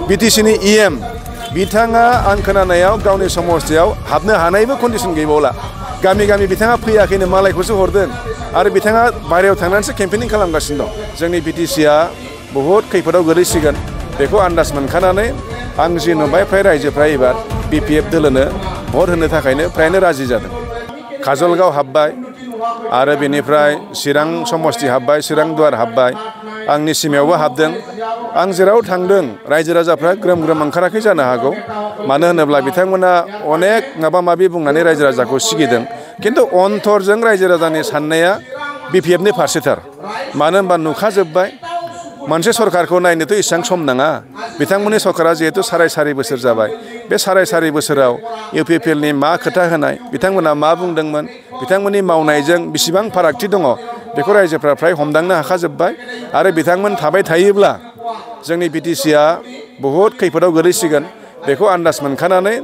BTCनि EM बिथाङा आं खोनानायाव गावनि समस्थियाव हाबनो हानायबो कन्डिसन गैबावला गामि गामि बिथाङा फैयाखैनो मालायखौसो हरदों आरो बिथाङा बायरायाव थांनानैसो केम्पेनिं खालामगासिनो दं जोंनि BTCआ बहुद खैफोदाव गोलैसिगोन बेखौ आन्दाज मोनखानानै आं जि नुबाय फ्राय रायजोफ्रा एबार BPF दोलोनो भट होनो थाखायनो फ्रायनो राजि जादों काजलगाव हाबबाय आरो बेनिफ्राय चिरां समस्ति हाबबाय चिरां दुवार हाबबाय आंनि सिमायावबो हाबदों आं जेराव थांदों रायजो राजाफ्रा ग्रोम ग्रोम ओंखाराखै जानो हागौ मानो होनोब्ला बिथांमोना अनेक माबा माबि बुंनानै रायजो राजाखौ सिगिदों खिन्थु अन्तरजों रायजो राजानि साननाया BPFनि फारसेथार मानो होनबा नुखाजोब्बाय मोनसे सरकारखौ नायनोथ' इसेबां सम नाङा बिथांमोननि सरकारा जिहेतु साराय बोसोर जाबाय बे साराय बोसोराव UPPLनि मा खोथा होनाय बिथांमोना मा बुंदोंमोन बिथांमोननि मावनायजों बेसेबां फारागथि दङ बेखौ रायजोफ्रा फ्राय हमदांनो हाखाजोब्बाय आरो बिथांमोन थाबाय थायोब्ला जोंनि BTCआ बहुद खैफोदाव गोलैसिगोन बेखौ आन्दाज मोनखानानै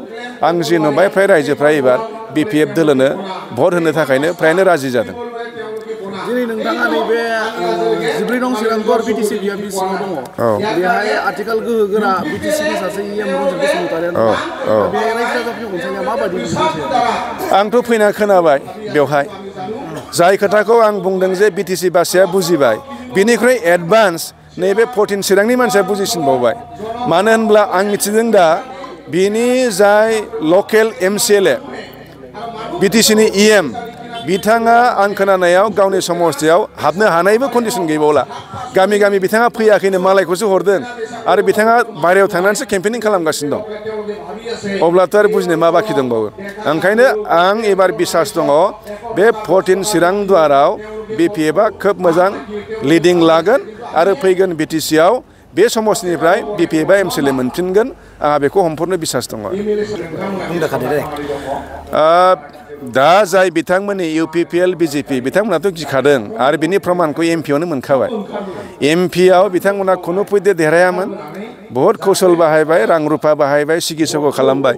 आं जि नुबाय फ्राय रायजोफ्रा एबार BPF दोलोनो भट होनो थाखायनो फ्रायनो राजि जादों दिनै नोंथाङा नैबे 14 नं चिरांगड़ BTC बियाबनि सिङाव दङ बेहाय आथिखाल गोहोगोरा BTCनि सासे EM रन्जित बसुमतारिया दङ बेहाय रायजो राजाफोरनि अनसायनाया माबायदि आंथ' फैना खोनाबाय बेवहाय जाय खोथाखौ आं बुंदों जे BTC बासिया बुजिबाय बिनिख्रुइ एडभान्स नैबे 14 चिरांनि मानसिया बुजिसिनबावबाय मानो होनब्ला आं मिथिदों दा बिनि जाय लकेल MCLA BTCनि EM बिथाङा आं खोनानायाव गावनि समस्थियाव हाबनो हानायबो कन्डिसन गैबावला गामि गामि बिथाङा फैयाखैनो मालायखौसो हरदों आरो बिथाङा बायरायाव थांनानैसो केम्पेनिं खालामगासिनो दं अब्लाथ' आरो बुजिनो मा बाखि दंबावो ओंखायनो आं एबार बिसास दङ बे 14 चिरां दुवाराव BPFआ खोब मोजां लिडिं लागोन आरो फैगोन BTCआव बे समस्थिनिफ्राय BPFआ MCLA मोनफिनगोन आंहा बेखौ हमफोरनो बिसास दङ दा जाय बिथांमोननि UPPL BJP बिथांमोनाथ' गिखादों आरो बिनि प्रमानखौ MP आवनो मोनखाबाय MP आव बिथांमोना खुनु फैदे देरहायामोन बहुद कौशल बाहायबाय रां रुफा बाहायबाय सिगिसग' खालामबाय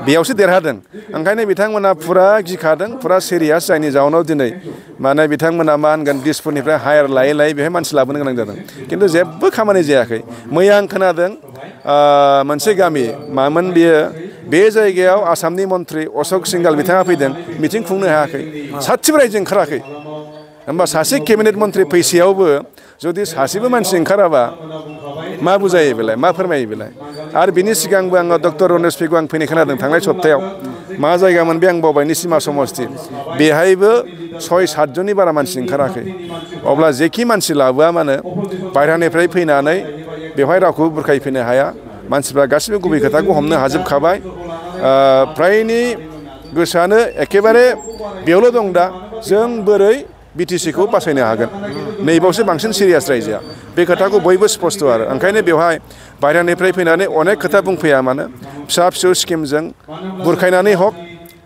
बेयावसो देरहादों ओंखायनो बिथांमोना फुरा गिखादों फुरा सिरियास जायनि जाउनाव दिनै माने बिथांमोना मा होनगोन दिसपुरनिफ्राय हायार लायै बेहाय मानसि लाबोनो गोनां जादों खिन्थु जेबो खामानि जायाखै मैया आं खोनादों मोनसे गामि मामोन बियो बे जायगायाव आसामनि मन्थ्रि अशोक सिंघाल बिथाङा फैदों मिटिं खुंनो हायाखै सासेबो रायजो ओंखाराखै होमबा सासे केबिनेट मन्थ्रि फैसेयावबो जुदि सासेबो मानसि ओंखाराबा मा बुजायो बेलाय मा फोरमायो बेलाय आरो बिनि सिगांबो आङो डक्टर रनेश पेगु आं फैनाय खोनादों थांनाय सप्तायाव मा जायगामोन बे आं बावबाय निसिमा समस्ति बेहायबो 6-7 जननि बारा मानसि ओंखाराखै अब्ला जेखि मानसि लाबोआ मानो बायह्रानिफ्राय फैनानै बेवहाय रावखौबो बुरखायफैनो हाया मानसिफ्रा गासिबो गुबै खोथाखौ हमनो हाजोबखाबाय फ्रायनि गोसोआनो एखेबारे बेयावल' दं दा जों बोरै BTCखौ बासायनो हागोन नैबावसो बांसिन सिरियास रायजोआ बे खोथाखौ बयबो स्पस्ट आरो ओंखायनो बेवहाय बायह्रानिफ्राय फैनानै अनेक खोथा बुंफैया मानो फिसा फिसौ स्किमजों बुरखायनानै हक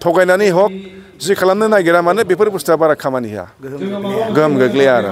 थगायनानै हक जि खालामनो नागिरा मानो बेफोर बुस्थुआ बारा खामानि होआ गोहोम गोग्लैया आरो